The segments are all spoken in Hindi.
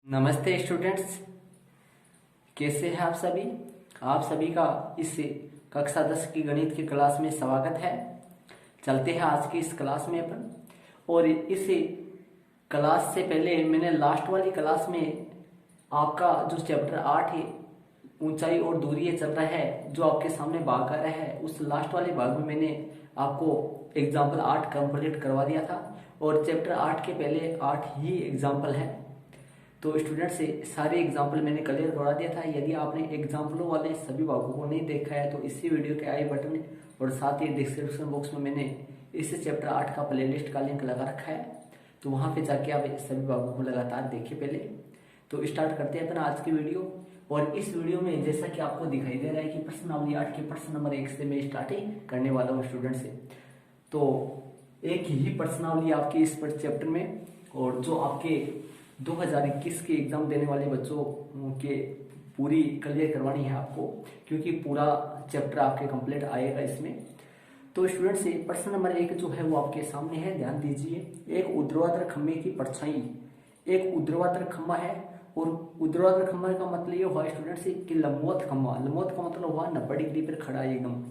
नमस्ते स्टूडेंट्स, कैसे हैं आप सभी। आप सभी का इस कक्षा 10 की गणित की क्लास में स्वागत है। चलते हैं आज की इस क्लास में अपन। और इस क्लास से पहले मैंने लास्ट वाली क्लास में आपका जो चैप्टर 8 है ऊंचाई और दूरी ये चल रहा है, जो आपके सामने भाग आ रहा है, उस लास्ट वाले भाग में मैंने आपको एग्जाम्पल 8 कंप्लीट करवा दिया था। और चैप्टर 8 के पहले 8 ही एग्जाम्पल है, तो स्टूडेंट से सारे एग्जाम्पल मैंने क्लियर करवा दिया था। यदि आपने एग्जाम्पलों वाले सभी भागों को नहीं देखा है तो इसी वीडियो के आई बटन और साथ ही डिस्क्रिप्शन बॉक्स में मैंने इस चैप्टर 8 का प्लेलिस्ट का लिंक लगा रखा है, तो वहां पे जाके आप सभी भागों को लगातार देखिए। पहले तो स्टार्ट करते हैं अपना आज की वीडियो। और इस वीडियो में जैसा कि आपको दिखाई दे रहा है कि प्रश्नावली 8 के प्रश्न नंबर 1 से मैं स्टार्टिंग करने वाला हूँ स्टूडेंट से। तो एक ही प्रश्नावली आपकी इस चैप्टर में, और जो आपके 2021 के एग्जाम देने वाले बच्चों के पूरी क्लियर करवानी है आपको, क्योंकि पूरा चैप्टर आपके कंप्लीट आएगा इसमें। तो स्टूडेंट से प्रश्न नंबर 1 जो है वो आपके सामने है, ध्यान दीजिए। एक ऊर्ध्वाधर खंभे की परछाई, एक ऊर्ध्वाधर खंभा है, और ऊर्ध्वाधर खंभा का मतलब ये हुआ स्टूडेंट से कि लंबवत खंभा, लंबवत का मतलब हुआ 90 डिग्री पर खड़ा है एकदम।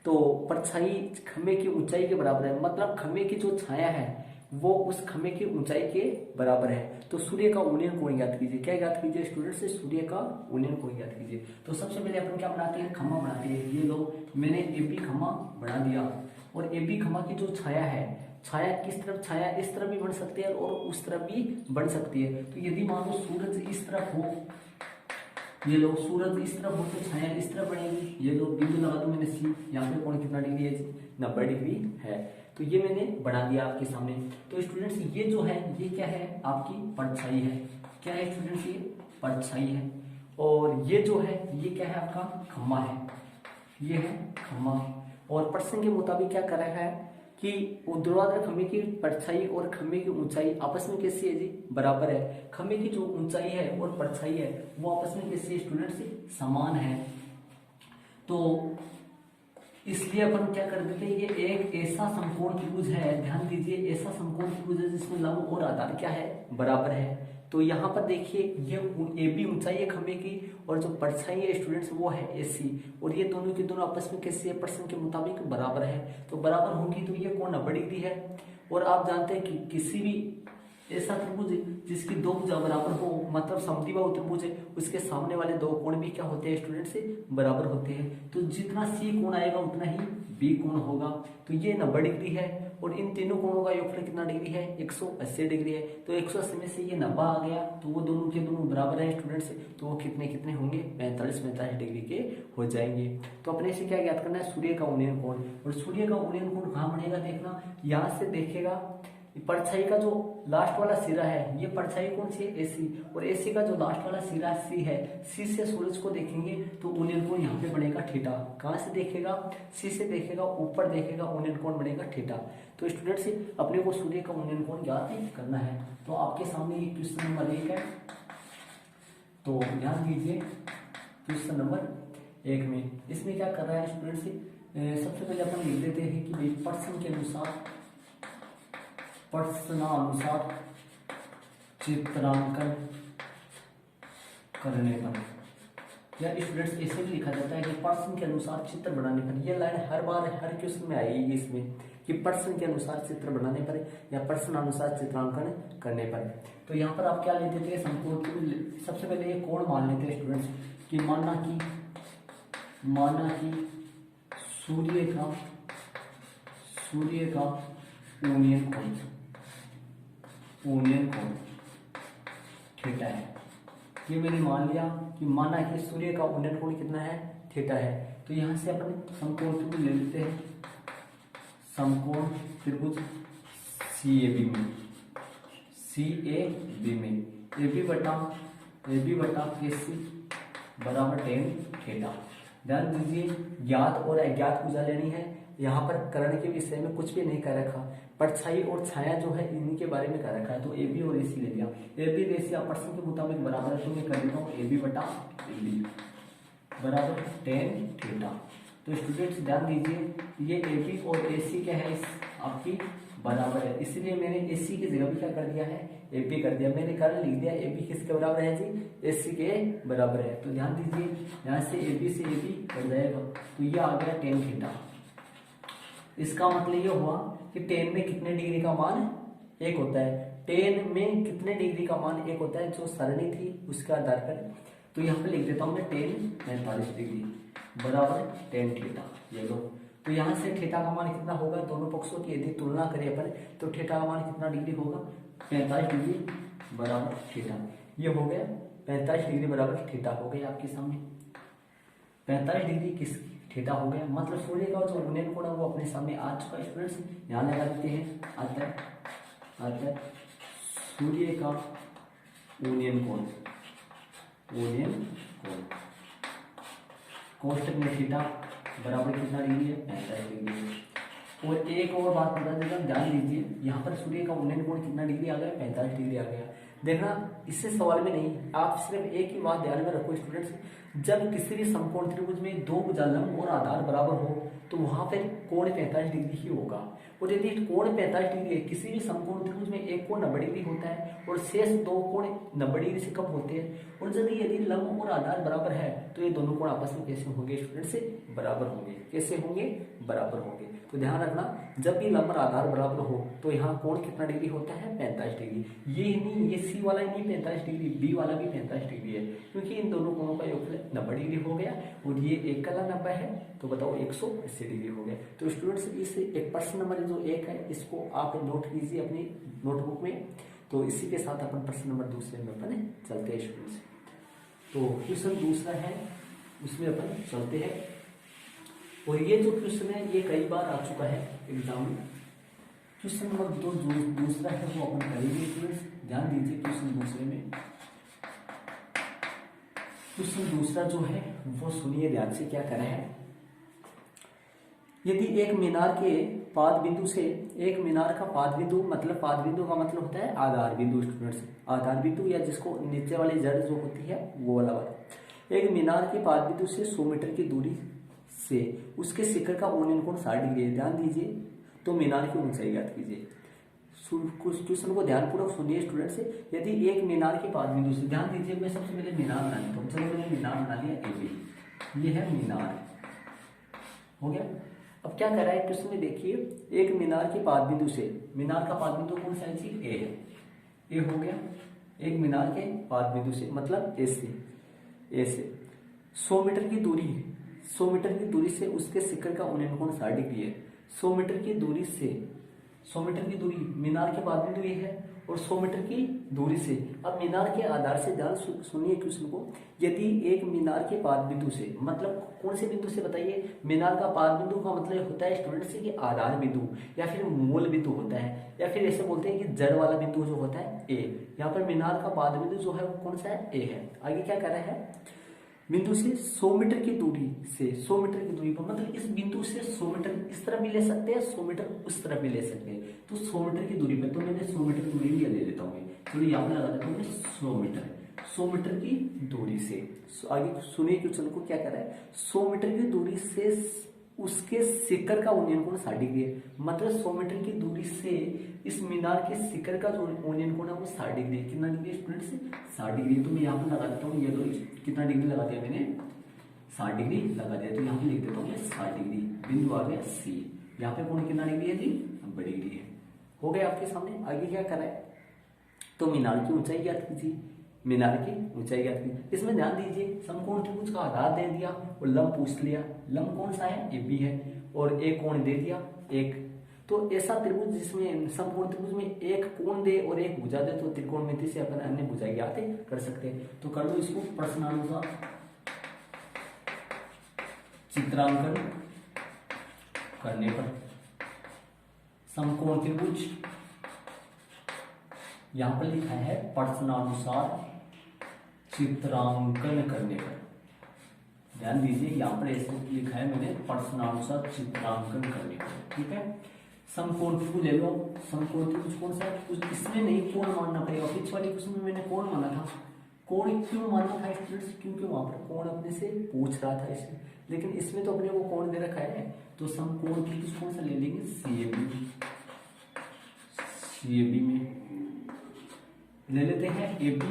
तो परछाई खंभे की ऊंचाई के बराबर है, मतलब खंभे की जो छाया है वो उस खंभे की ऊंचाई के बराबर है। तो सूर्य का उन्नयन कोण ज्ञात कीजिए। क्या ज्ञात कीजिए स्टूडेंट से? सूर्य का उन्नयन कोण ज्ञात कीजिए। तो सबसे पहले अपन क्या बनाते हैं? खंभा बनाते हैं। ये लो, मैंने एबी खंभा बना दिया। और एबी खंभा की जो छाया है, छाया किस तरफ? छाया इस तरफ भी बन सकती है और उस तरफ भी बन सकती है। तो यदि मान लो सूरज इस तरफ हो, ये लो सूरज इस तरफ हो तो छाया इस तरफ बनेगी। ये लो बिंदु लगा दो मैंने सी, यहाँ पे कोण कितना डिग्री है? 90 डिग्री है। तो ये मैंने बना दिया आपके सामने। तो स्टूडेंट्स ये जो है ये क्या है? आपकी परछाई है। क्या है स्टूडेंट्स? ये परछाई है। और ये जो है ये क्या है? आपका खम्मा है। ये है खम्मा। और प्रश्न के मुताबिक क्या कर रहा है कि ऊर्ध्वाधर खंभे की परछाई और खंभे की ऊंचाई आपस में कैसी है जी? बराबर है। खंभे की जो ऊंचाई है और परछाई है वो आपस में कैसी है स्टूडेंट्स? समान है। तो इसलिए अपन क्या कर देते हैं, ये एक ऐसा समकोण त्रिभुज है, ध्यान दीजिए, ऐसा समकोण त्रिभुज है जिसमें लंब और आधार क्या है? बराबर है। तो यहाँ पर देखिए ये AB ऊंचाई है खंभे की, और जो परछाई है स्टूडेंट्स वो है AC, और ये दोनों के दोनों आपस में कैसे है? प्रश्न के मुताबिक बराबर है। तो बराबर होंगी तो ये कोण 90 डिग्री है। और आप जानते हैं कि किसी भी ऐसा त्रिभुज जिसकी दो भुजा बराबर हो, मतलब समद्विबाहु त्रिभुज है, उसके सामने वाले दो कोण भी क्या होते हैं स्टूडेंट से? बराबर होते हैं। तो जितना C कोण आएगा उतना ही B कोण होगा। तो ये 90 डिग्री है, और इन तीनों कोणों का योगफल कितना डिग्री है? 180 डिग्री है। तो 180 में से ये 90 आ गया, तो वो दोनों के दोनों बराबर है स्टूडेंट्स। तो वो कितने कितने होंगे? 45 डिग्री के हो जाएंगे। तो अपने से क्या ज्ञात करना है? सूर्य का उन्नयन कोण। और सूर्य का उन्नयन कोण कहाँ बनेगा? देखना, यहाँ से देखेगा परछाई का जो लास्ट वाला सिरा है, ये परछाई कौन सी है? AC। और AC का जो लास्ट वाला सिरा C है, C से सूरज को देखेंगे तो उन्नयन कोण यहाँ पे बनेगा थीटा। कहाँ से देखेगा? C से देखेगा, ऊपर देखेगा, उन्नयन कोण बनेगा थीटा। तो स्टूडेंट्स अपने को सूर्य का उन्नयन कोण ज्ञात करना है। तो आपके सामने ये क्वेश्चन नंबर 1 है। तो ध्यान दीजिए, क्वेश्चन नंबर 1 में इसमें क्या कर रहा है स्टूडेंट्स? सबसे पहले अपन लिख देते हैं कि भाई प्रश्न के अनुसार, प्रश्नानुसार चित्रांकन करने पर, या स्टूडेंट्स ऐसे भी लिखा जाता है कि प्रश्न के अनुसार चित्र बनाने पर। यह लाइन हर बार हर क्वेश्चन में आएगी इसमें कि प्रश्न के अनुसार चित्र बनाने पर या प्रश्नानुसार चित्रांकन करने पर। तो यहाँ पर आप क्या ले देते हैं? समकोण। सबसे पहले ये कोण मान लेते हैं स्टूडेंट्स कि माना कि सूर्य का उन्नयन कोण थीटा है। ये मैंने मान लिया कि माना कि सूर्य का उन्नयन कोण कितना है? थीटा है। तो यहाँ से अपन समकोण त्रिभुज ले लेते हैं, समकोण त्रिभुज CAB में AB बटा KC बराबर tan थीटा। ध्यान दीजिए, ज्ञात और अज्ञात भुजा लेनी है। यहाँ पर करण के विषय में कुछ भी नहीं कर रखा, परछाई और छाया जो है इन्हीं के बारे में कर रखा है। तो AB और AC ले लिया। AB और AC प्रश्न के मुताबिक बराबर है, तो मैं कर देता हूँ AB बटा AB बराबर tan थीटा। तो स्टूडेंट्स ध्यान दीजिए, ये AB और AC क्या है? आपकी बराबर है, इसलिए मैंने AC की जगह भी क्या कर दिया है, AP कर दिया। मैंने कारण लिख दिया AP किसके बराबर है जी, AC के बराबर है। तो ध्यान दीजिए यहाँ से AB से AB कट जाएगा, तो ये आ गया tan थीटा। इसका मतलब ये हुआ कि tan में कितने डिग्री का मान एक होता है, tan में कितने डिग्री का मान एक होता है, जो सरणी थी उसके आधार पर। तो यहाँ पे लिख देता हूँ मैं tan 45 डिग्री बराबर tan थीटा, ये लो। तो यहाँ से थीटा का मान कितना होगा, दोनों पक्षों की यदि तुलना करें अपन तो थीटा का मान कितना डिग्री होगा, 45 डिग्री बराबर थीटा। ये हो गया 45 डिग्री बराबर थीटा हो गया आपके सामने। 45 डिग्री किस थीटा हो गया, मतलब सूर्य का जो उन्नयन कोण है वो अपने सामने आ चुका है स्टूडेंट्स। यहाँ लगा देते हैं, आता है सूर्य का उन्नयन कोण, कोष्टक में थीटा बराबर कितना डिग्री है, 45 डिग्री। और एक और बात बता देता हूँ, ध्यान दीजिए यहाँ पर सूर्य का उन्नयन कोण कितना डिग्री आ गया, 45 डिग्री आ गया। देखना इससे सवाल में नहीं, आप सिर्फ एक ही बात ध्यान में रखो स्टूडेंट्स, जब किसी भी समकोण त्रिभुज में दो भुजा लंब और आधार बराबर हो तो वहां पर कोण 45 डिग्री ही होगा। और यदि कोण 45 डिग्री है, किसी भी समकोण त्रिभुज में एक कोण 90 डिग्री होता है और शेष दो कोण 90 डिग्री से कम होते हैं। और यदि लंब और आधार बराबर है तो ये दोनों कोण आपस में कैसे होंगे स्टूडेंट से, बराबर होंगे। कैसे होंगे, बराबर होंगे। तो ध्यान रखना, जब भी लंब और आधार बराबर हो तो यहाँ कोण कितना डिग्री होता है, 45 डिग्री। ये नहीं, ये C वाला ही नहीं 45 डिग्री, B वाला भी 45 डिग्री है, क्योंकि इन दोनों कोणों का योगफल 90 डिग्री हो गया। और ये एक का 90 है तो बताओ 180 डिग्री हो गया। तो स्टूडेंट्स इस एक प्रश्न नंबर जो एक है इसको आप नोट कीजिए अपनी नोटबुक में। तो इसी के साथ अपन प्रश्न नंबर दूसरे में अपन चलते हैं स्टूडेंट्स। तो क्वेश्चन दूसरा है उसमें अपन चलते हैं। और ये जो क्वेश्चन है ये कई बार आ चुका है एग्जाम में। क्वेश्चन नंबर दूसरा है वो अपन करेंगे स्टूडेंट्स, ध्यान दीजिए। क्वेश्चन दूसरे में, क्वेश्चन दूसरा जो है वो सुनिए ध्यान से, क्या करा है। यदि एक मीनार के पाद बिंदु से, एक मीनार का पाद बिंदु मतलब पाद बिंदु का मतलब होता है आधार बिंदु स्टूडेंट्स, आधार बिंदु या जिसको नीचे वाली जड़ जो होती है वो वाला वाला। एक मीनार के पाद बिंदु से 100 मीटर की दूरी से उसके शिखर का उन्नयन कोण 60 डिग्री है। ध्यान दीजिए, तो मीनार की ऊंचाई ज्ञात कीजिए। क्वेश्चन को ध्यानपूर्वक सुनिए स्टूडेंट से। यदि एक मीनार के पाद बिंदु से, ध्यान दीजिए मैं सबसे पहले मीनार बना लेता हूँ। चलो मैंने मीनार बना लिया AB, ये है मीनार, हो गया। अब क्या कर रहा है क्वेश्चन में देखिए, एक मीनार के पाद बिंदु से, मीनार का पाद बिंदु कौन सा है जी, A है, A हो गया। एक मीनार के पाद बिंदु से मतलब A से 100 मीटर की दूरी, 100 मीटर की दूरी से उसके शिखर का उन्नयन कोण 60 डिग्री है। 100 मीटर की दूरी से, 100 मीटर की दूरी मीनार के पाद बिंदु ये है और 100 मीटर की दूरी से, अब मीनार के आधार से ध्यान सुनिए क्वेश्चन को। यदि एक मीनार के पाद बिंदु से, मतलब कौन से बिंदु से बताइए, मीनार का पाद बिंदु का मतलब होता है स्टूडेंट से कि आधार बिंदु या फिर मूल बिंदु होता है, या फिर ऐसे बोलते हैं कि जड़ वाला बिंदु जो होता है A। यहाँ पर मीनार का पाद बिंदु जो है वो कौन सा है, A है। आगे क्या कर रहा है, बिंदु से 100 मीटर की दूरी से, 100 मीटर की दूरी पर मतलब इस बिंदु से 100 मीटर इस तरफ भी ले सकते हैं, 100 मीटर उस तरफ भी ले सकते हैं। तो 100 मीटर की दूरी पर, तो मैंने 100 मीटर की दूरी भी ले लेता हूँ। चलो यहाँ पर लगा देता हूँ 100 मीटर, 100 मीटर की दूरी से। आगे सुनिए क्वेश्चन को क्या कर रहा है, 100 मीटर की दूरी से उसके शिखर का उन्नयन कोण 60 डिग्री है। मतलब 100 मीटर की दूरी से इस मीनार के शिखर का जो उन्नयन कोण है वो 60 डिग्री है। कितना डिग्री स्टूडेंट से, 60 डिग्री। तो मैं यहाँ पर लगा देता हूँ, ये लो कितना डिग्री लगा दिया मैंने, 60 डिग्री लगा दिया। तो यहाँ पे लिख देता हूँ मैं 60 डिग्री, बिंदु आ गया C। यहाँ पे कोण कितना डिग्री है जी, 90 डिग्री है। हो गया आपके सामने। आगे क्या कर रहा है, तो मीनार की ऊंचाई ज्ञात कीजिए, मीनार की ऊंचाई ज्ञात कीजिए। इसमें ध्यान दीजिए, समकोण त्रिभुज का आधार दे दिया और लंब पूछ लिया। लंब कौन सा है, AB है, और एक कोण दे दिया एक। तो ऐसा त्रिभुज जिसमें समकोण त्रिभुज में एक कोण दे और एक भुजा दे तो त्रिकोणमिति से अपन अन्य भुजा ज्ञात कर सकते हैं। तो कर दो इसको प्रश्नानुसार चित्रांकन करने पर समकोण त्रिभुज, यहां पर लिखा है प्रश्नानुसार चित्रांकन करने पर। ध्यान दीजिए, यहां पर ऐसे लिखा है मैंने प्रश्नानुसार चित्रांकन करने पर, ठीक है। समकोण त्रिभुज ले लो, समकोण त्रिभुज कौन सा है, इसमें नहीं कोण मानना पड़ेगा। पिछले वाले क्वेश्चन में मैंने कोण माना था। कोण क्यों माना था स्टूडेंट्स, क्योंकि वहां पर कोण अपने से पूछ रहा था इसमें, लेकिन इसमें तो अपने को कोण दे रखा है। तो समकोण त्रिभुज कौन सा ले लेंगे, CAB, ये बी में ले लेते हैं ए बी।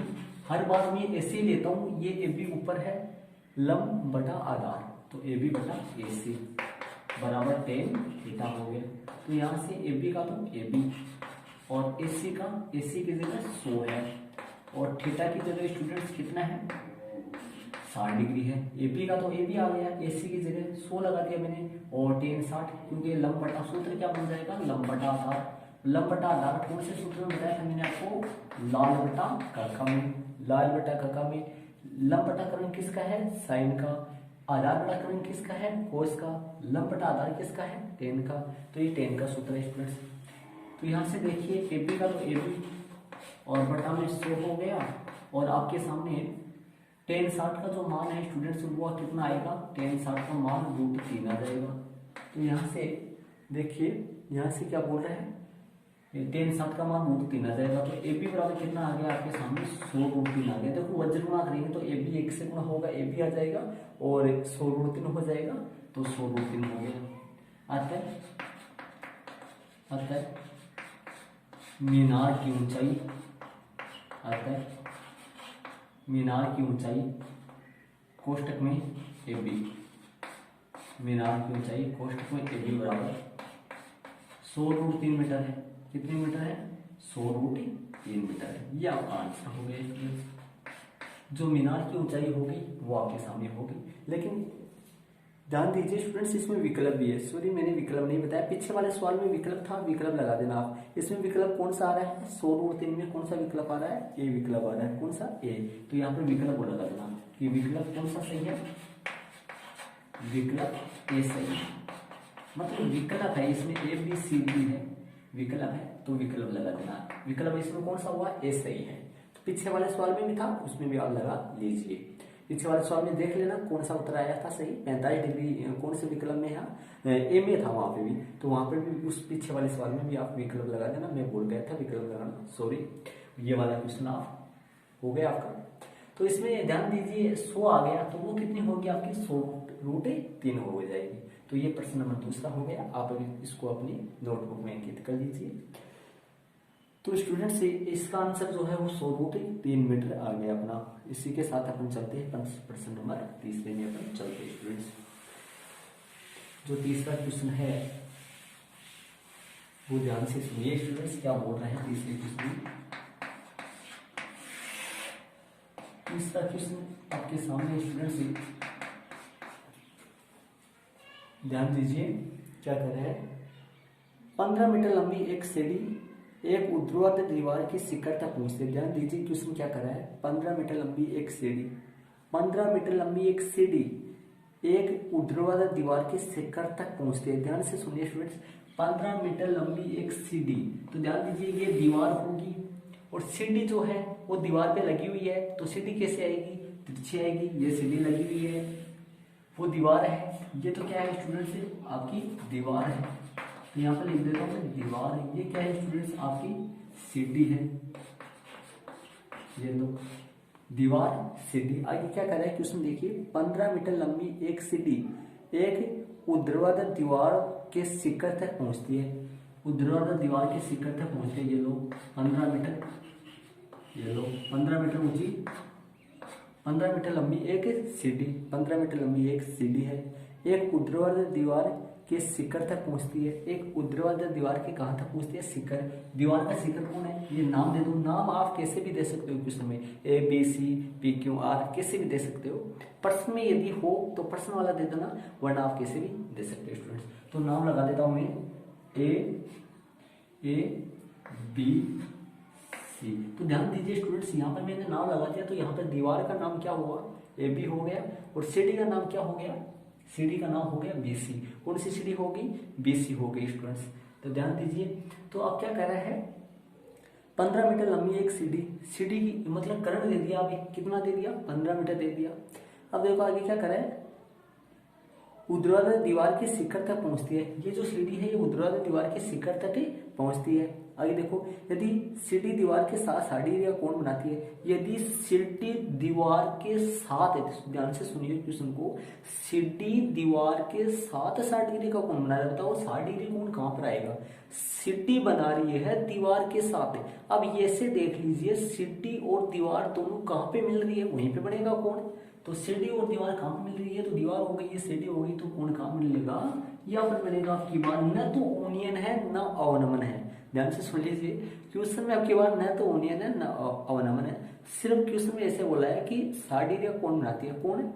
हर बार मैं ऐसे ही लेता हूं, ये ए बी ऊपर है, लंब बटा आधार, तो ए बी बटा ए सी बराबर टेन थीटा हो गया। तो यहां से ए बी का तो ए बी और ए सी का, ए सी की जगह 100 है और थीटा की जगह स्टूडेंट्स कितना है 60 डिग्री है। ए बी का तो ए बी आ गया, ए सी की जगह 100 लगा दिया मैंने और टेन 60, क्योंकि लंब बटा सूत्र क्या बन जाएगा लंब बटा आधार। लंब बटा आधार कौन से सूत्र में बताया था मैंने आपको, लाल बटा कका में, लाल बटा कका में। लंब बटा करण किसका है साइन का, आधार बटा करण किसका है कोस का, लंब बटा आधार किसका है टेन का, तो ये टेन का सूत्र है स्टूडेंट्स। तो यहाँ से देखिए ए बी का तो ए बी और बटा में 100 हो गया और आपके सामने टेन 60 का जो मान है स्टूडेंट्स वो कितना आएगा, टेन 60 का मान √3 आ जाएगा। तो यहाँ से देखिए यहाँ से क्या बोल रहे हैं, टेन 60 का मान √3 आ जाएगा। तो ए बी बराबर कितना आ गया आपके सामने 100√3 आ गया। देखो वज्र गुणा करेंगे तो ए बी 1 से गुणा होगा, ए बी आ जाएगा और 100√3 हो जाएगा, तो 100√3 हो गया। आता है मीनार की ऊंचाई, आता है मीनार की ऊंचाई कोष्टक में ए बी, मीनार की ऊंचाई कोष्टक में ए बी बराबर 100√3 मीटर है। कितने मीटर है 100√3 मीटर है। ये आपका आंसर हो गया। जो मीनार की ऊंचाई होगी वो आपके सामने होगी। लेकिन ध्यान दीजिए स्टूडेंट्स इसमें विकल्प भी है, सॉरी मैंने विकल्प नहीं बताया, पीछे वाले सवाल में विकल्प था, विकल्प लगा देना आप। इसमें विकल्प कौन सा आ रहा है 100√3 में कौन सा विकल्प आ रहा है, ए विकल्प आ रहा है। कौन सा ए, तो यहाँ पे विकल्प को लगा देना कि विकल्प कौन सा सही है, विकल्प ए सही है। मतलब विकल्प है इसमें ए बी सी डी है, विकल्प है तो विकल्प लगा देना। विकल्प इसमें कौन सा हुआ ए सही है। तो पीछे वाले सवाल में भी था उसमें भी आप लगा लीजिए। पीछे वाले सवाल में देख लेना कौन सा उत्तर आया था सही, 45 डिग्री कौन से विकल्प में है ए में था वहां पे भी, तो वहां पे भी उस पीछे वाले सवाल में भी आप विकल्प लगा देना। मैं बोल गया था विकल्प लगाना, सॉरी। ये वाला क्वेश्चन आप हो गया आपका। तो इसमें ध्यान दीजिए 100 आ गया तो वो कितनी होगी आपकी 100√3 हो जाएगी। तो ये प्रश्न नंबर दूसरा हो गया। आप अभी इसको अपनी नोटबुक में अंकित कर लीजिए। तो स्टूडेंट्स इसका आंसर जो है वो 100√3 मीटर आ गया अपना। इसी के साथ अपन चलते हैं प्रश्न नंबर तीसरे में अपन चलते हैं स्टूडेंट्स। जो तीसरा क्वेश्चन है वो ध्यान से सुनिए स्टूडेंट्स क्या बोल रहे हैं तीसरे क्वेश्चन में। तीसरा क्वेश्चन आपके सामने स्टूडेंट्स ध्यान दीजिए क्या कर रहे हैं। 15 मीटर लंबी एक सीढ़ी एक ऊर्ध्वाधर दीवार की शिखर तक पहुंचती है। ध्यान दीजिए क्वेश्चन क्या कर रहा है, 15 मीटर लंबी एक सीढ़ी, 15 मीटर लंबी एक सीढ़ी एक ऊर्ध्वाधर दीवार की शिखर तक पहुंचती है। ध्यान से सुनिए स्टूडेंट्स, 15 मीटर लंबी एक सीढ़ी, तो ध्यान दीजिए ये दीवार होगी और सीढ़ी जो है वो दीवार पे लगी हुई है, तो सीढ़ी कैसे आएगी, तिरछी आएगी। ये सीढ़ी लगी हुई है, वो दीवार है, ये तो क्या है स्टूडेंट्स आपकी दीवार है। तो यहाँ पर लिख देता हूँ मैं दीवार है। ये क्या है स्टूडेंट्स आपकी सीढ़ी है। ये लो दीवार सीढ़ी। आगे क्या कर रहा है क्वेश्चन देखिए, 15 मीटर लंबी एक सीढ़ी एक ऊर्ध्वाधर दीवार के शिखर तक पहुंचती है। ऊर्ध्वाधर दीवार के शिखर तक पहुंचती है। ये लो 15 मीटर, ये लो 15 मीटर ऊंची, 15 मीटर लंबी एक सीढ़ी, 15 मीटर लंबी एक सीढ़ी है, एक ऊर्ध्वाधर दीवार के शिखर तक पहुंचती है। एक ऊर्ध्वाधर दीवार के कहां तक पहुंचती है, शिखर। दीवार का शिखर कौन है, ये नाम दे दो। नाम आप कैसे भी दे सकते हो क्वेश्चन में, A B C P Q R कैसे भी दे सकते हो। प्रश्न में यदि हो तो प्रश्न वाला दे देना, वरना आप कैसे भी दे सकते हो स्टूडेंट्स। तो नाम लगा देता हूं मैं ए बी सी। तो ध्यान दीजिए स्टूडेंट्स, यहाँ पर मैंने नाम लगा दिया तो यहाँ पर दीवार का नाम क्या हुआ, ए बी हो गया, और सीढ़ी का नाम क्या हो गया, सीढ़ी का नाम हो गया बी सी। कौन सी सीढ़ी होगी, बी सी हो गई स्टूडेंट्स। तो ध्यान दीजिए, तो अब क्या कर रहा है, 15 मीटर लंबी एक सीढ़ी, सीढ़ी की मतलब करण दे दिया, अभी कितना दे दिया, 15 मीटर दे दिया। अब देखो आगे क्या करे, ऊर्ध्वाधर दीवार के शिखर तक पहुंचती है। ये जो सीढ़ी है ये ऊर्ध्वाधर दीवार के शिखर तक पहुंचती है। आगे देखो, यदि सीडी दीवार के साथ 60 डिग्री का कोण बनाती है, यदि सीडी दीवार के साथ, ध्यान से सुनिए क्वेश्चन को, सीडी दीवार के साथ 60 डिग्री का कोण बना रहा है, बताओ 60 डिग्री कोण कहां पर आएगा? सीडी बना रही है दीवार के साथ। अब ये से देख लीजिए, सीडी और दीवार दोनों कहां पे मिल रही है, वहीं पे बनेगा कोण। तो सीडी और दीवार कहां पे मिल रही है? तो दीवार हो गई, ये सीडी हो गई, तो कोण कहां मिलेगा? यहाँ पर मिलेगा आपकी बार, न तो ओनियन है न अवनमन है। ध्यान से सुन लीजिए, क्वेश्चन में आपकी बार न तो ओनियन है न अवनमन है, सिर्फ क्वेश्चन में ऐसे बोला है कि 60 डिग्री का कोण बनाती है। कौन?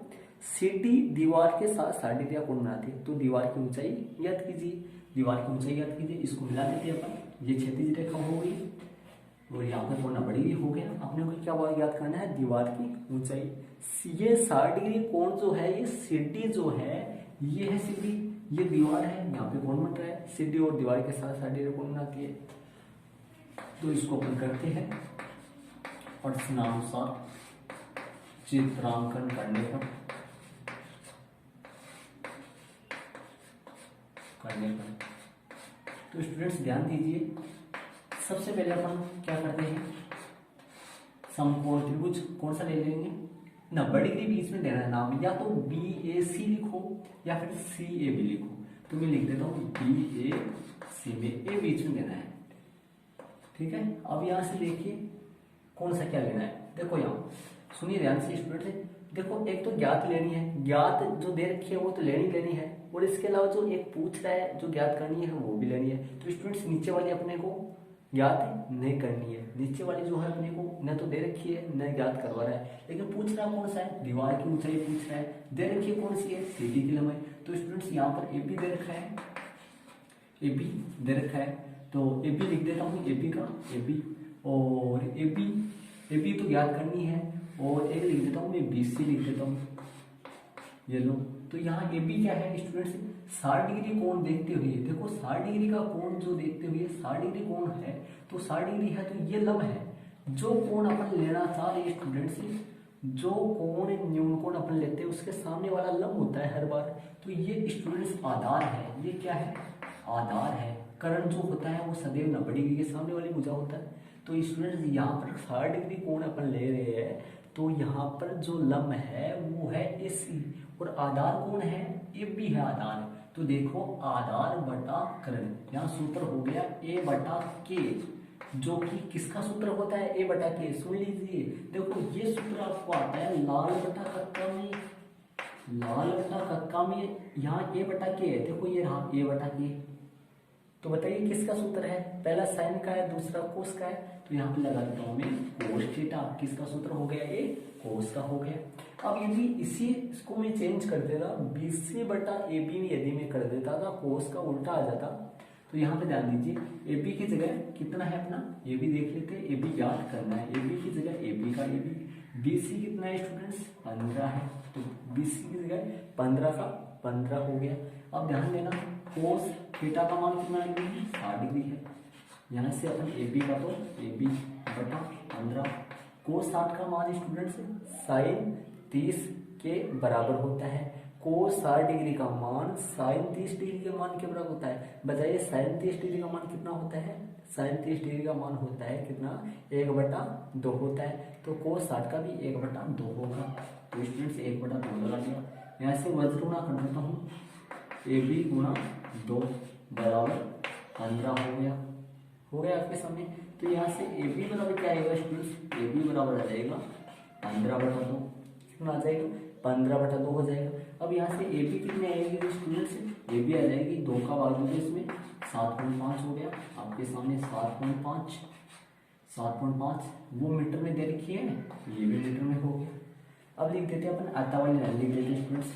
सीडी दीवार के साथ 60 डिग्री का कोण बनाती है। तो दीवार की ऊंचाई याद कीजिए, दीवार की ऊंचाई याद कीजिए, इसको मिला देते हैं अपन, ये क्षैतिज रेखा हो गई और यहाँ पे कोण बड़ी हो गया। अपने को क्या याद करना है? दीवार की ऊंचाई। ये 60 डिग्री कोण जो है, ये सीडी जो है, ये है सीडी, ये दीवार है, यहाँ पे कोण बन रहा है, सीडी और दीवार के साथ 60 डिग्री कोण बनाती है। तो इसको अपन करते हैं प्रश्नानुसार चित्रांकन करने पर तो स्टूडेंट्स ध्यान दीजिए, सबसे पहले अपन क्या करते हैं? समकोण त्रिभुज कौन सा ले लेंगे? 90 डिग्री बीच में देना है नाम, या तो BAC लिखो या फिर CAB लिखो। तो मैं लिख देता हूँ BAC में A बीच में देना है, ठीक है। अब यहाँ से देखिए कौन सा क्या लेना है। देखो यहाँ सुनिए ध्यान से स्टूडेंट, देखो एक तो ज्ञात लेनी है, ज्ञात जो दे रखी है वो तो लेनी है, और इसके अलावा जो एक पूछ रहा है जो ज्ञात करनी है वो भी लेनी है। तो स्टूडेंट्स नीचे वाली अपने को ज्ञात नहीं करनी है, नीचे वाली जो है अपने को न तो दे रखी है न ज्ञात करवा रहा है, लेकिन पूछ रहा कौन सा है? दीवार की ऊंचाई पूछ रहा है, दे रखी है कौन सी है? सीडी की लंबाई। तो स्टूडेंट्स यहाँ पर AB दे रखा है, AB दे रखा है, तो AB लिख देता हूँ, AB का AB, और AB तो ज्ञात करनी है, और एक लिख देता हूँ मैं BC लिख देता हूँ, ये लो। तो यहाँ AB क्या है स्टूडेंट्स? 60 डिग्री कोण देखते हुए, देखो 60 डिग्री का कोण जो देखते हुए 60 डिग्री कोण है, तो 60 डिग्री है, तो ये लंब है। जो कोण अपन लेना चाह रहे स्टूडेंट्स, जो कोण न्यून कोण अपन लेते हैं उसके सामने वाला लंब होता है हर बार। तो ये स्टूडेंट्स आधार है, ये क्या है? आधार है। कर्ण जो होता है वो सदैव 90 डिग्री के सामने वाली भुजा होता है। तो स्टूडेंट्स यहाँ पर 60 डिग्री कोण अपन ले रहे हैं, तो यहाँ पर जो लंब है वो है AC, और आधार कौन है? AB है आधार। तो देखो आधार बटा कर्ण, यहाँ सूत्र हो गया A बटा K, जो कि किसका सूत्र होता है? A बटा K। सुन लीजिए, देखो ये सूत्र आपको आता है लाल बटा कक्का में, लाल बटा कक्का में यहाँ A बटा K है, देखो ये रहा A बटा K। तो बताइए किसका सूत्र है? पहला साइन का है, दूसरा कोस का है, तो यहाँ पे लगा देता हूँ मैं कोस थीटा। किसका सूत्र हो गया? ये कोस का हो गया। अब यदि इसको मैं चेंज कर देता, BC बटा AB में यदि मैं कर देता था, कोस का उल्टा आ जाता, तो यहाँ पे ध्यान दीजिए, AB की जगह कितना है अपना? AB देख लेते हैं, AB ज्ञात करना है, AB की जगह AB का AB, BC कितना है स्टूडेंट्स? 15 है, तो BC की जगह 15 का 15 हो गया। अब ध्यान देना, कोस थीटा का मान कितना है? 60 डिग्री है। यहाँ से अपन AB का तो AB बटा 15, कोस 60 का मान स्टूडेंट्स साइन 30 के बराबर होता है। कोस 60 डिग्री का मान साइन 30 डिग्री के मान के बराबर होता है। बताइए साइन 30 डिग्री का मान कितना होता है? साइन 30 डिग्री का मान होता है कितना? 1/2 होता है। तो कोस 60 का भी 1/2 होगा। तो स्टूडेंट्स 1/2 लगा दिया। यहाँ से वज्र गुणा कर देता हूँ, AB गुणा 2 बराबर 15 हो गया आपके सामने। तो यहाँ से AB बराबर क्या आएगा स्टूडेंट्स? AB बराबर आ जाएगा 15/2, कितना आ जाएगा? 15/2 हो जाएगा। अब यहाँ से AB कितने आएगी स्टूडेंट्स? AB आ जाएगी 2 का भाग इसमें 7.5 हो गया आपके सामने। 7.5 वो मीटर में दे रखी है, ये भी मीटर में हो गया। अब लिख देते हैं अपन आता वाली लाइन लिख देते हैं स्टूडेंट्स।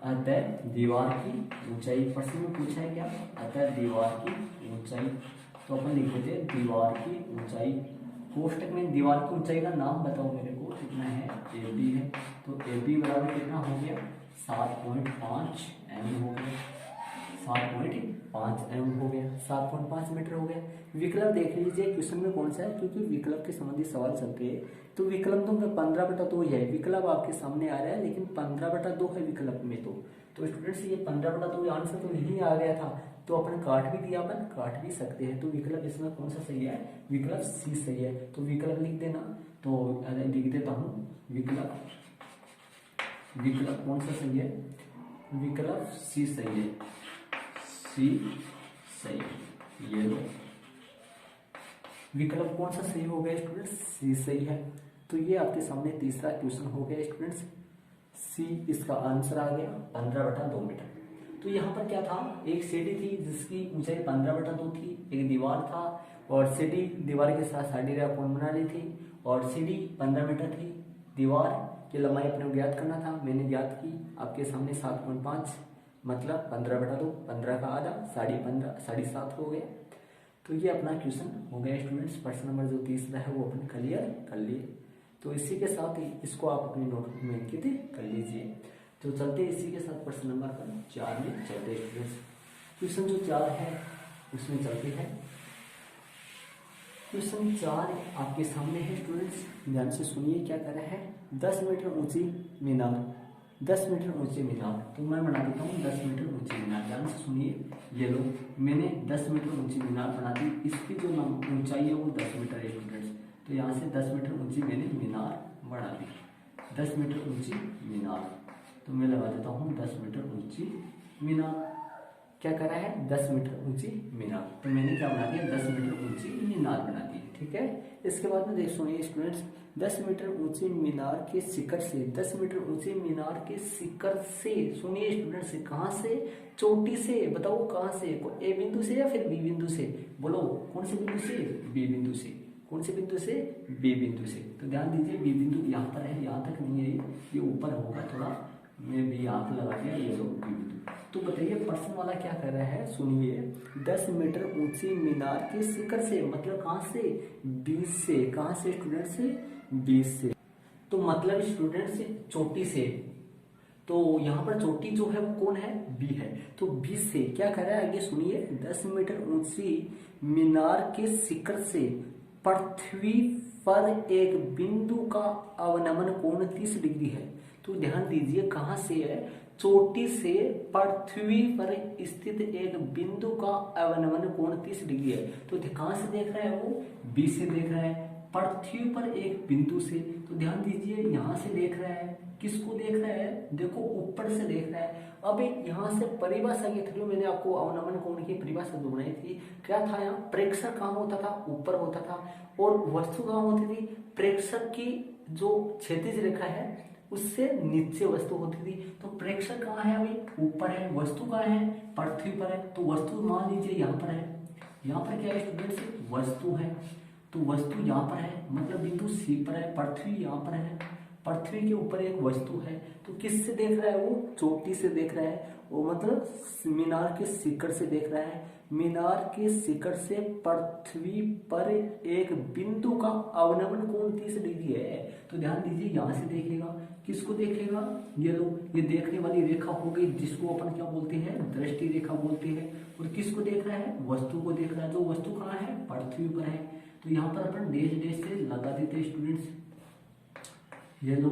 अतः दीवार की ऊंचाई, प्रश्न में पूछा है क्या? अतः दीवार की ऊंचाई, तो अपन लिख देते हैं दीवार की ऊंचाई। कोष्टक में दीवार की ऊंचाई का नाम बताओ मेरे को, कितना है? AB है। तो AB बराबर कितना हो गया? 7.5 mm हो गया, 7.5 mm हो गया, 7.5 मीटर हो गया। विकल्प देख लीजिए क्वेश्चन में कौन सा है, क्योंकि विकल्प के संबंधी सवाल चलते हैं। तो विकल्प तो 15/2 है, विकल्प आपके सामने आ रहा है, लेकिन 15/2 है विकल्प में। तो तो स्टूडेंट्स ये 15/2 आंसर तो यही आ गया था, तो अपन काट भी दिया, अपन काट भी सकते हैं। तो विकल्प इसमें कौन सा सही है? विकल्प सी सही है। तो विकल्प लिख देना, तो लिख देता हूँ विकल्प, विकल्प कौन सा सही है? विकल्प सी सही है, सी सही है। ये लो, विकल्प कौन सा सही हो गया स्टूडेंट्स? सी सही है। तो ये आपके सामने तीसरा क्वेश्चन हो गया स्टूडेंट्स, सी इसका आंसर आ गया 15/2 मीटर। तो यहाँ पर क्या था, एक सीढ़ी थी जिसकी ऊंचाई 15/2 थी, एक दीवार था और सीढ़ी दीवार के साथ साइड रेखा कौन बना रही थी, और सीढ़ी 15 मीटर थी, दीवार की लंबाई अपने को ज्ञात करना था। मैंने ज्ञात की आपके सामने 7.5, मतलब 15/2, 15 का आधा 15.5, 7.5 हो गया। तो ये अपना क्वेश्चन हो गया स्टूडेंट्स। प्रश्न नंबर जो तीसरा है वो अपन क्लियर कर लिए। तो इसी के साथ ही इसको आप अपनी नोटबुक में अंकित कर लीजिए। तो चलते इसी के साथ प्रश्न नंबर 4 में चलते स्टूडेंट्स। क्वेश्चन जो 4 है उसमें चलते हैं। क्वेश्चन 4 आपके सामने है स्टूडेंट्स, ध्यान से सुनिए क्या कर रहा है। 10 मीटर ऊंची मीनार, 10 मीटर ऊंची मीनार, तो मैं बना देता हूँ 10 मीटर ऊंची मीनार। ध्यान से सुनिए, ये लो मैंने 10 मीटर ऊंची मीनार बना दी। इसकी जो ऊंचाई है वो 10 मीटर है स्टूडेंट्स। तो यहाँ से 10 मीटर ऊंची मैंने मीनार बना दी, 10 मीटर ऊंची मीनार। तो मैं लगा देता हूँ 10 मीटर ऊंची मीनार। क्या करा है? 10 मीटर ऊंची मीनार। तो मैंने क्या बना दिया? 10 मीटर ऊंची मीनार बना दी, ठीक है। इसके बाद में देख सुनिए स्टूडेंट्स, 10 मीटर ऊंची मीनार के शिखर से, 10 मीटर ऊंची मीनार के शिखर से, सुनिए स्टूडेंट्स, कहाँ से? चोटी से। बताओ कहाँ से? ए बिंदु से या फिर बी बिंदु से? बोलो कौन से बिंदु से? बी बिंदु से। कौन से बिंदु से? बी बिंदु से। तो ध्यान दीजिए, बी बिंदु यहाँ पर है, यहाँ तक नहीं है, ये ऊपर होगा थोड़ा, मैं भी यहाँ पे लगा दिया, ये लो बी बिंदु। तो बताइए प्रश्न वाला क्या कर रहा है? सुनिए, 10 मीटर ऊंची मीनार के शिखर से, मतलब कहाँ से? 20 से। कहाँ से स्टूडेंट से? 20 से। तो मतलब स्टूडेंट से चोटी से, तो यहाँ पर चोटी जो है वो कौन है? बी है। तो 20 से क्या कर रहा है? आगे सुनिए, 10 मीटर ऊंची मीनार के शिखर से पृथ्वी पर एक बिंदु का अवनमन कोण 30 डिग्री है। तो ध्यान दीजिए, कहाँ से है? चोटी से पृथ्वी पर स्थित एक बिंदु का अवनमन कोण 30 डिग्री है। तो कहाँ से देख रहा है वो? बी से देख रहा है, पृथ्वी पर एक बिंदु से। तो ध्यान दीजिए, यहाँ से देख रहा है, किसको देख रहा है? देखो ऊपर से देख रहा है। अब यहाँ से परिभाषा के थ्रू मैंने आपको अवनमन कोण की परिभाषा जो बनाई थी, क्या था? यहाँ प्रेक्षक कहाँ होता था? ऊपर होता था। और वस्तु कहाँ होती थी? प्रेक्षक की जो क्षैतिज रेखा है उससे नीचे वस्तु होती थी। तो प्रेक्षक कहाँ है? अभी ऊपर है। वस्तु कहाँ है? पृथ्वी पर है। तो वस्तु मान लीजिए यहाँ पर है। यहाँ पर क्या है स्टूडेंट्स? वस्तु है। तो वस्तु यहाँ पर है, मतलब बिंदु सी पर है, पृथ्वी यहाँ पर है, पृथ्वी के ऊपर एक वस्तु है। तो किससे देख रहा है वो? चोटी से देख रहा है, वो मतलब मीनार के शिखर से देख रहा है। मीनार के शिखर से पृथ्वी पर एक बिंदु का अवनमन कोण 30 डिग्री है। तो ध्यान दीजिए, यहाँ से देखेगा, किसको देखेगा? ये लो, ये देखने वाली रेखा हो गई जिसको अपन क्या बोलते हैं? दृष्टि रेखा बोलते हैं। और किसको देख रहा है? वस्तु को देख रहा है। जो वस्तु कहाँ है? पृथ्वी पर है। तो यहाँ पर अपन डेश डेश से लगा देते हैं स्टूडेंट्स, ये लो,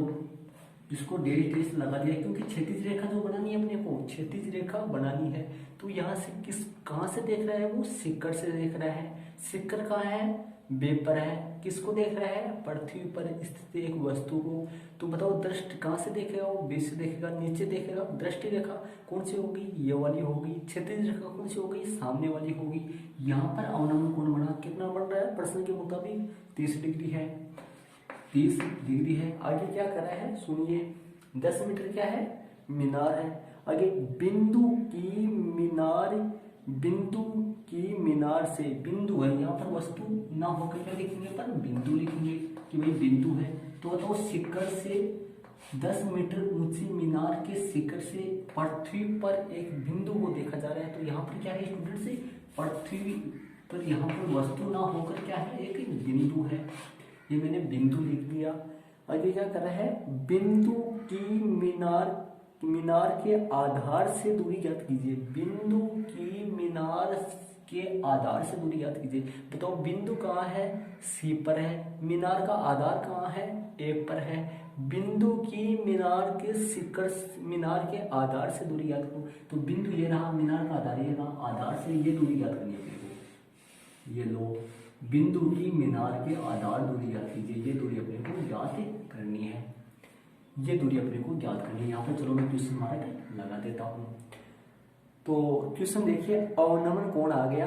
इसको डेश डेश लगा दिया, क्योंकि क्षैतिज रेखा जो बनानी है अपने को, क्षैतिज रेखा बनानी है। तो यहाँ से कहाँ से देख रहा है वो? शिखर से देख रहा है। शिखर कहाँ है? बे पर है। किसको देख रहा है? पृथ्वी पर स्थित एक वस्तु को। तो बताओ दृष्टि कहाँ से देखेगा वो? बे से देखेगा। नीचे देखेगा, दृष्टि रेखा कौन सी होगी? ये वाली होगी। क्षैतिज रेखा कौन सी होगी? सामने वाली होगी। यहाँ पर अवनमन कोण बना, कितना बन रहा है? प्रश्न के मुताबिक 30 डिग्री है, 30 डिग्री है। आगे क्या कर रहा है? सुनिए, 10 मीटर क्या है? मीनार है। आगे बिंदु की मीनार, बिंदु की मीनार से, बिंदु है यहाँ पर, वस्तु ना होकर क्या लिखेंगे? पर बिंदु लिखेंगे कि भाई बिंदु है। तो बताओ शिखर से 10 मीटर ऊंची मीनार के शिखर से पृथ्वी पर एक बिंदु को देखा जा रहा है। तो यहाँ पर क्या है स्टूडेंट से? पृथ्वी पर यहाँ पर वस्तु ना होकर क्या है? एक बिंदु है। ये मैंने बिंदु लिख दिया। आगे क्या कर रहा है? बिंदु की मीनार के आधार से दूरी ज्ञात कीजिए। बिंदु की मीनार के आधार से दूरी ज्ञात कीजिए। बताओ बिंदु कहाँ है? सी पर है। मीनार का आधार कहाँ है? ए पर है। बिंदु की मीनार के शिखर, मीनार के आधार से दूरी याद करो। तो बिंदु ये रहा, मीनार का आधार ये रहा, आधार से ये दूरी याद करनी है अपने को। ये लो, बिंदु की मीनार के आधार दूरी याद कीजिए, ये दूरी अपने को याद करनी है, ये दूरी अपने को याद करनी है। यहाँ पे चलो मैं क्वेश्चन मार्क लगा देता हूँ। तो क्वेश्चन देखिए, अवनमन कोण आ गया,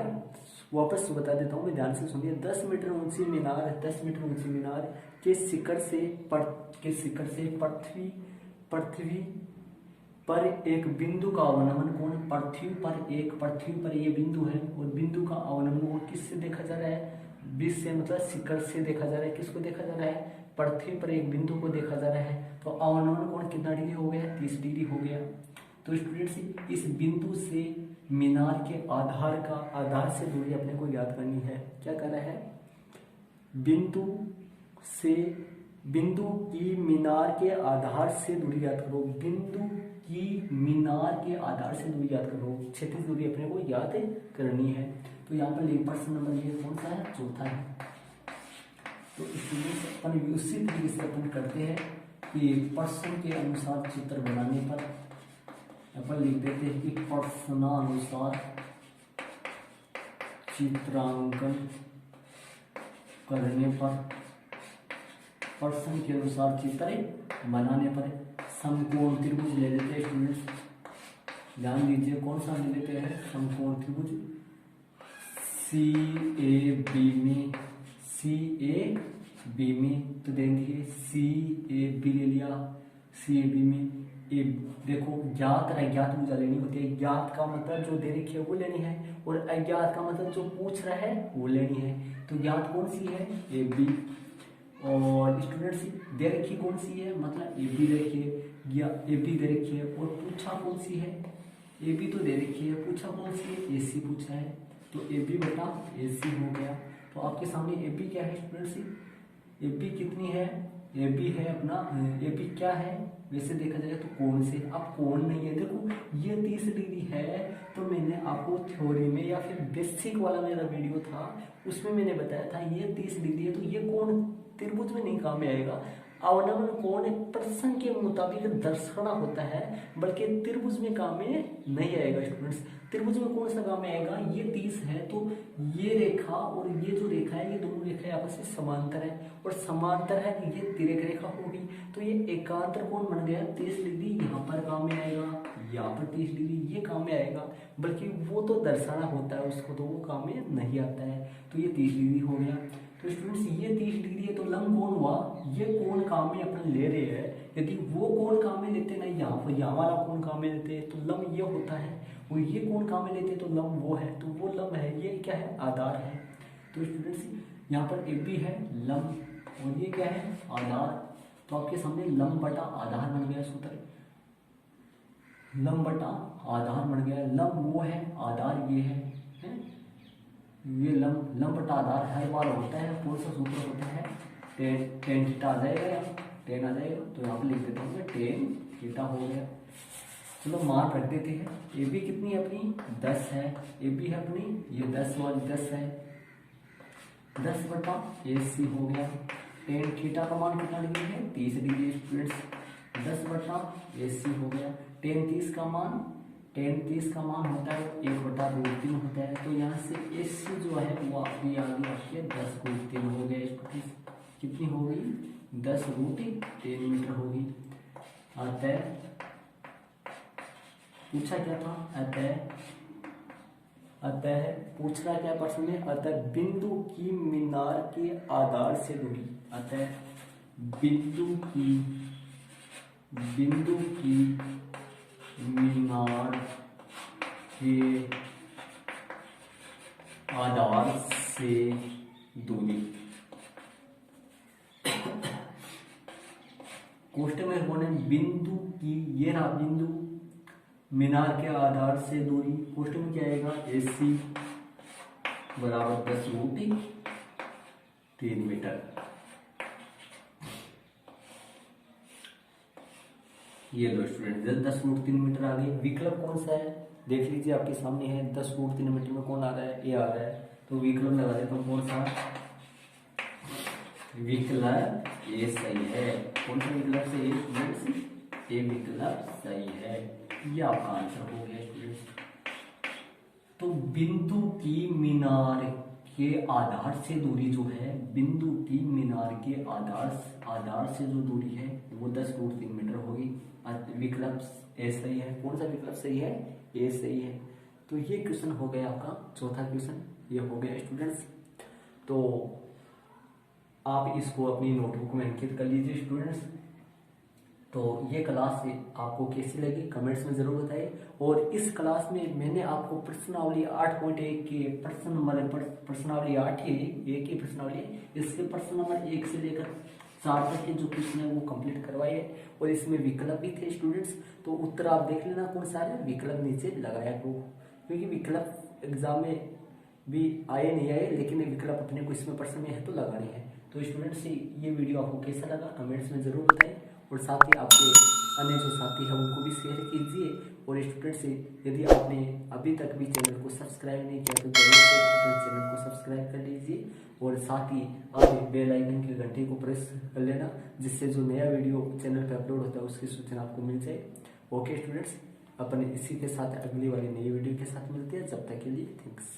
वापस बता देता हूँ मैं, ध्यान से सुनिए। 10 मीटर ऊंची मीनार, 10 मीटर ऊंची मीनार के शिखर से पृथ्वी पर एक बिंदु का अवनमन कोण, पृथ्वी पर ये बिंदु है और बिंदु का अवनमन कोण किससे देखा जा रहा है? 20 से, मतलब शिखर से देखा जा रहा है। किसको देखा जा रहा है? पृथ्वी पर एक बिंदु को देखा जा रहा है। तो अवनमन कोण कितना डिग्री हो गया? 30 डिग्री हो गया। तो स्टूडेंट्स, इस बिंदु से मीनार के आधार से दूरी अपने को याद करनी है। क्या कर रहा है? बिंदु की मीनार के आधार से दूरी याद करो, बिंदु की मीनार के आधार से दूरी याद करो, क्षैतिज दूरी अपने को याद करनी है। तो यहाँ पर प्रश्न नंबर ये कौन सा है? चौथा है। तो इसलिए अपन उसी तरीके से अपन करते हैं कि प्रश्न के अनुसार चित्र बनाने पर अपन लिख देते हैं कि प्रश्नानुसार चित्रांकन करने पर, प्रश्न के अनुसार चित्र बनाने पर समकोण त्रिभुज ले लेते हैं स्टूडेंट्स। ध्यान दीजिए, कौन सा ले लेते हैं? समकोण त्रिभुज CAB में। तो देखिए CAB ले लिया, CAB में ए देखो, ज्ञात अज्ञात भुजा लेनी होती है। ज्ञात का मतलब जो दे रखी है वो लेनी है, और अज्ञात का मतलब जो पूछ रहा है वो लेनी है। तो ज्ञात कौन सी है? AB। और स्टूडेंट्स, दे रखी कौन सी है? मतलब AB दे रखी है, या AB दे रखी है। और पूछा कौन सी है? AB तो दे रखी है, पूछा कौन सी है? AC पूछा है। तो AB बटा AC हो गया। तो आपके सामने AB क्या है स्टूडेंट्स? AB कितनी है? AB है अपना, AB क्या है वैसे देखा जाए तो कोण से। अब कोण नहीं है, देखो ये 30 डिग्री है। तो मैंने आपको थ्योरी में या फिर बेसिक वाला मेरा वीडियो था उसमें मैंने बताया था ये 30 डिग्री है, तो ये कोण त्रिभुज में नहीं काम में आएगा। अवनमन कोण प्रश्न के मुताबिक दर्शाना होता है, बल्कि त्रिभुज में काम में नहीं आएगा स्टूडेंट्स। त्रिभुज में कौन सा काम में आएगा? ये 30 है, तो ये रेखा और ये जो रेखा है, ये दोनों रेखाएं आपस में समांतर है, और समांतर है तो ये तिर्यक रेखा होगी। तो ये एकांतर कोण बन गया 30 डिग्री, यहाँ पर काम में आएगा, यहाँ पर 30 डिग्री ये काम में आएगा, बल्कि वो तो दर्शाना होता है उसको, तो वो काम में नहीं आता है। तो ये 30 डिग्री हो गया। तो स्टूडेंट्स, ये 30 डिग्री है, तो लंब कोण हुआ, ये कोण काम में अपन ले रहे हैं। यदि वो कोण काम में लेते ना, यहाँ पर यहाँ वाला कोण काम में लेते तो लंब ये होता है, और ये कोण काम में लेते तो लंब वो है, तो वो लंब है, ये क्या है? आधार है। तो स्टूडेंट्स, यहाँ पर AB है लंब, और ये क्या है? आधार। तो आपके सामने लंब बटा आधार बन गया सूत्र, लंब बटा आधार बन गया। लंब वो है, आधार ये है। ये लंब बटा आधार हर बार होता है, कौन सा सूत्र होता है? टेन थीटा आ जाएगा, या 10 आ जाएगा। तो यहाँ पे लिख देता हूँ मैं, टेन थीटा हो गया। चलो मान रख देते हैं। AB कितनी है अपनी? 10 है। AB है अपनी, ये 10 वाली 10 है, 10 बटा AC हो गया। टेन थीटा का मान कितना डिग्री है? 30 डिग्री स्टूडेंट्स। 10 बटा AC हो गया। टेन 30 का मान होता है 1/√3 होता है। तो यहाँ से AC जो है वो आपकी आ गई आपके 10√3 हो गया स्टूडेंट्स। कितनी हो गई? 10√3 मीटर होगी। अतः पूछा क्या था? अतः पूछना क्या प्रश्न में? अतः बिंदु की मीनार के आधार से दूरी, अतः बिंदु की मीनार के आधार से दूरी। क्वेश्चन में होने बिंदु की, ये रहा बिंदु, मीनार के आधार से दूरी। क्वेश्चन में क्या आएगा? AC बराबर 10√3 मीटर। ये लो स्टूडेंट, 10√3 मीटर आ गई। विकल्प कौन सा है देख लीजिए, आपके सामने है। 10√3 मीटर में कौन आ रहा है? ए आ रहा है। तो विकल्प लगा देता हूँ, कौन सा? विकल्प ए सही है। कौन सा विकल्प सही है स्टूडेंट्स? ए विकल्प सही है। ये आपका आंसर हो गया स्टूडेंट्स। तो बिंदु की मीनार के आधार से दूरी जो है, बिंदु की मीनार के आधार से जो दूरी है वो 10√3 मीटर होगी। विकल्प ए सही है। कौन सा विकल्प सही है? ए सही है। तो ये क्वेश्चन हो गया आपका चौथा क्वेश्चन, ये हो गया स्टूडेंट्स। तो आप इसको अपनी नोटबुक में अंकित कर लीजिए स्टूडेंट्स। तो ये क्लास आपको कैसी लगी कमेंट्स में जरूर बताइए। और इस क्लास में मैंने आपको प्रश्नावली 8.1 के प्रश्न नंबर प्रश्नावली 8 ही एक ही प्रश्नावली, इसके प्रश्न नंबर 1 से लेकर 4 तक के जो क्वेश्चन है वो कंप्लीट करवाए है। और इसमें विकल्प भी थे स्टूडेंट्स, तो उत्तर आप देख लेना कौन सा है, विकल्प नीचे लगाया हो, क्योंकि विकल्प एग्जाम में भी आए नहीं आए, लेकिन विकल्प अपने को इसमें प्रश्न में है तो लगाने हैं। तो स्टूडेंट्स ये वीडियो आपको कैसा लगा कमेंट्स में जरूर बताएं। और साथ ही आपके अन्य जो साथी हैं उनको भी शेयर कीजिए। और स्टूडेंट्स यदि आपने अभी तक भी चैनल को सब्सक्राइब नहीं किया तो जरूर से चैनल को सब्सक्राइब कर लीजिए। और साथ ही आप बेल आइकन की घंटी को प्रेस कर लेना, जिससे जो नया वीडियो चैनल पर अपलोड होता है उसकी सूचना आपको मिल जाए। ओके स्टूडेंट्स, अपन इसी के साथ अगली वाली नई वीडियो के साथ मिलते हैं। जब तक के लिए थैंक्स।